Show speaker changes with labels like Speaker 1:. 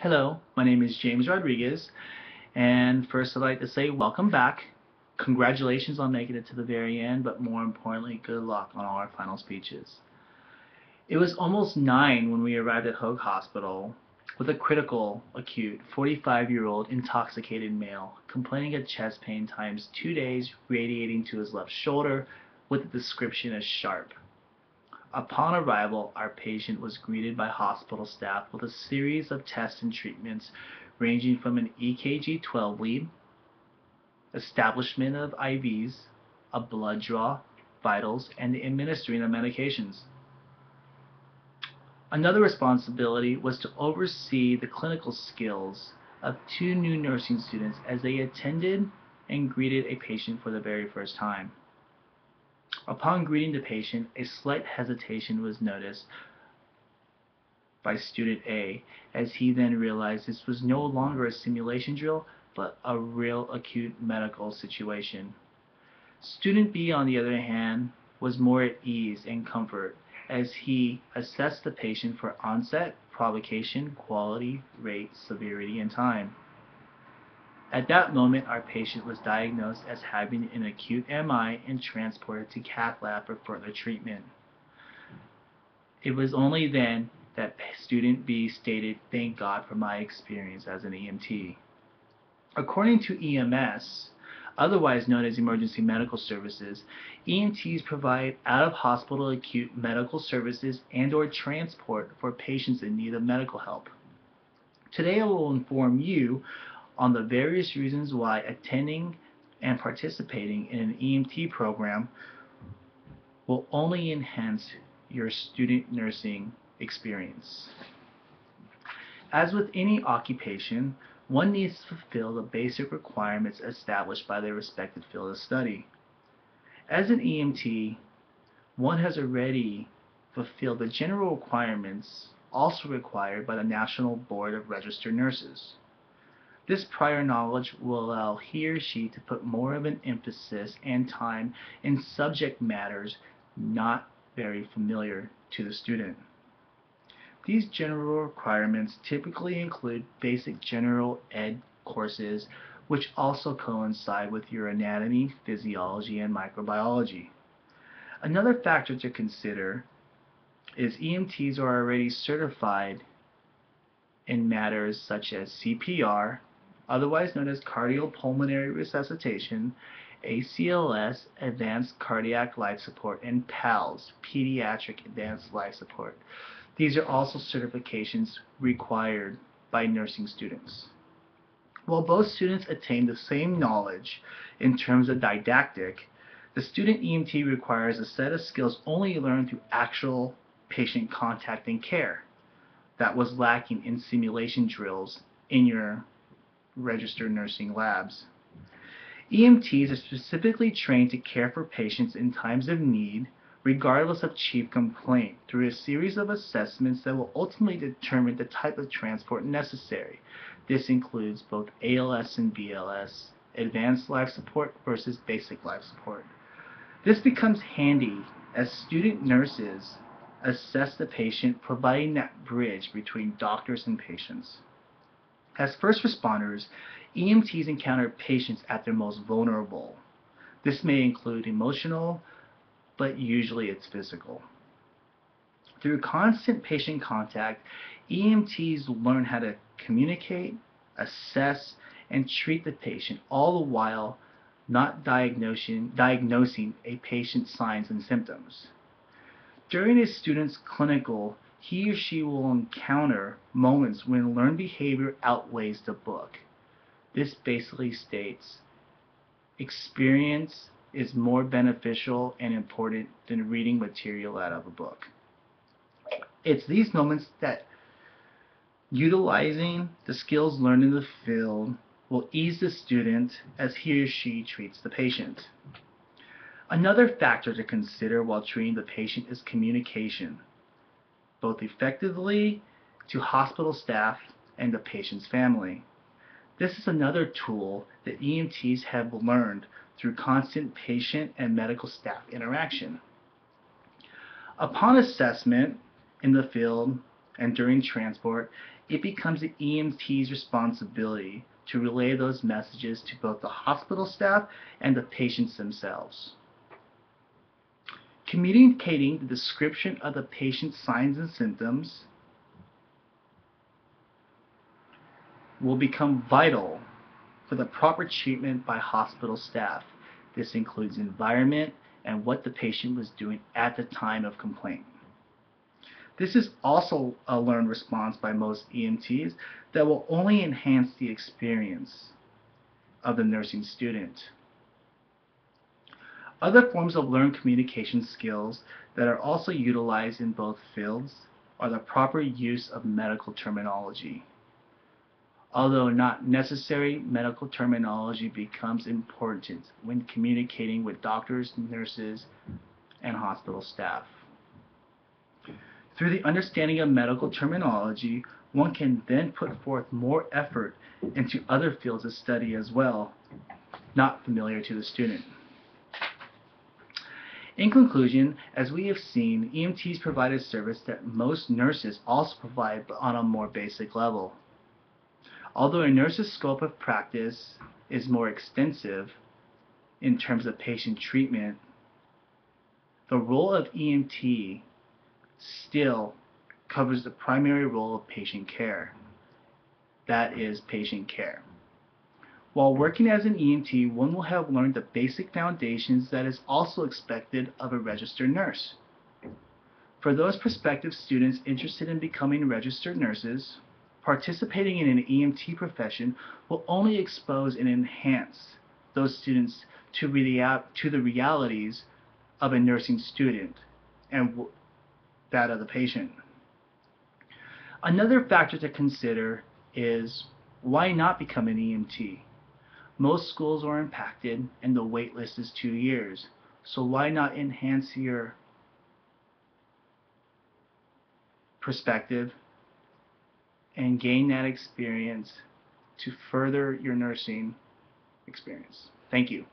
Speaker 1: Hello, my name is James Rodriguez, and first I'd like to say welcome back. Congratulations on making it to the very end, but more importantly, good luck on all our final speeches. It was almost 9 when we arrived at Hoag Hospital with a critical, acute, 45-year-old intoxicated male complaining of chest pain times 2 days radiating to his left shoulder with a description as sharp. Upon arrival, our patient was greeted by hospital staff with a series of tests and treatments ranging from an EKG 12 lead, establishment of IVs, a blood draw, vitals, and the administering of medications. Another responsibility was to oversee the clinical skills of 2 new nursing students as they attended and greeted a patient for the very first time. Upon greeting the patient, a slight hesitation was noticed by student A, as he then realized this was no longer a simulation drill, but a real acute medical situation. Student B, on the other hand, was more at ease and comfort as he assessed the patient for onset, provocation, quality, rate, severity, and time. At that moment, our patient was diagnosed as having an acute MI and transported to cath lab for further treatment. It was only then that student B stated, "Thank God for my experience as an EMT." According to EMS, otherwise known as emergency medical services, EMTs provide out-of-hospital acute medical services and/or transport for patients in need of medical help. Today I will inform you on the various reasons why attending and participating in an EMT program will only enhance your student nursing experience. As with any occupation, one needs to fulfill the basic requirements established by their respective field of study. As an EMT, one has already fulfilled the general requirements also required by the National Board of Registered Nurses. This prior knowledge will allow he or she to put more of an emphasis and time in subject matters not very familiar to the student. These general requirements typically include basic general ed courses, which also coincide with your anatomy, physiology, and microbiology. Another factor to consider is EMTs are already certified in matters such as CPR, otherwise known as cardiopulmonary resuscitation, ACLS, advanced cardiac life support, and PALS, pediatric advanced life support. These are also certifications required by nursing students. While both students attain the same knowledge in terms of didactic, the student EMT requires a set of skills only learned through actual patient contact and care that was lacking in simulation drills in your registered nursing labs. EMTs are specifically trained to care for patients in times of need, regardless of chief complaint, through a series of assessments that will ultimately determine the type of transport necessary. This includes both ALS and BLS, advanced life support versus basic life support. This becomes handy as student nurses assess the patient, providing that bridge between doctors and patients. As first responders, EMTs encounter patients at their most vulnerable. This may include emotional, but usually it's physical. Through constant patient contact, EMTs learn how to communicate, assess, and treat the patient, all the while not diagnosing a patient's signs and symptoms. During a student's clinical, he or she will encounter moments when learned behavior outweighs the book. This basically states experience is more beneficial and important than reading material out of a book. It's these moments that utilizing the skills learned in the field will ease the student as he or she treats the patient. Another factor to consider while treating the patient is communication, both effectively to hospital staff and the patient's family. This is another tool that EMTs have learned through constant patient and medical staff interaction. Upon assessment in the field, and during transport, it becomes the EMT's responsibility to relay those messages to both the hospital staff and the patients themselves. Communicating the description of the patient's signs and symptoms will become vital for the proper treatment by hospital staff. This includes environment and what the patient was doing at the time of complaint. This is also a learned response by most EMTs that will only enhance the experience of the nursing student. Other forms of learned communication skills that are also utilized in both fields are the proper use of medical terminology. Although not necessary, medical terminology becomes important when communicating with doctors, nurses, and hospital staff. Through the understanding of medical terminology, one can then put forth more effort into other fields of study as well, not familiar to the student. In conclusion, as we have seen, EMTs provide a service that most nurses also provide, but on a more basic level. Although a nurse's scope of practice is more extensive in terms of patient treatment, the role of EMT still covers the primary role of patient care. That is patient care. While working as an EMT, one will have learned the basic foundations that is also expected of a registered nurse. For those prospective students interested in becoming registered nurses, participating in an EMT profession will only expose and enhance those students to the realities of a nursing student and that of the patient. Another factor to consider is why not become an EMT? Most schools are impacted and the wait list is 2 years, so why not enhance your perspective and gain that experience to further your nursing experience? Thank you.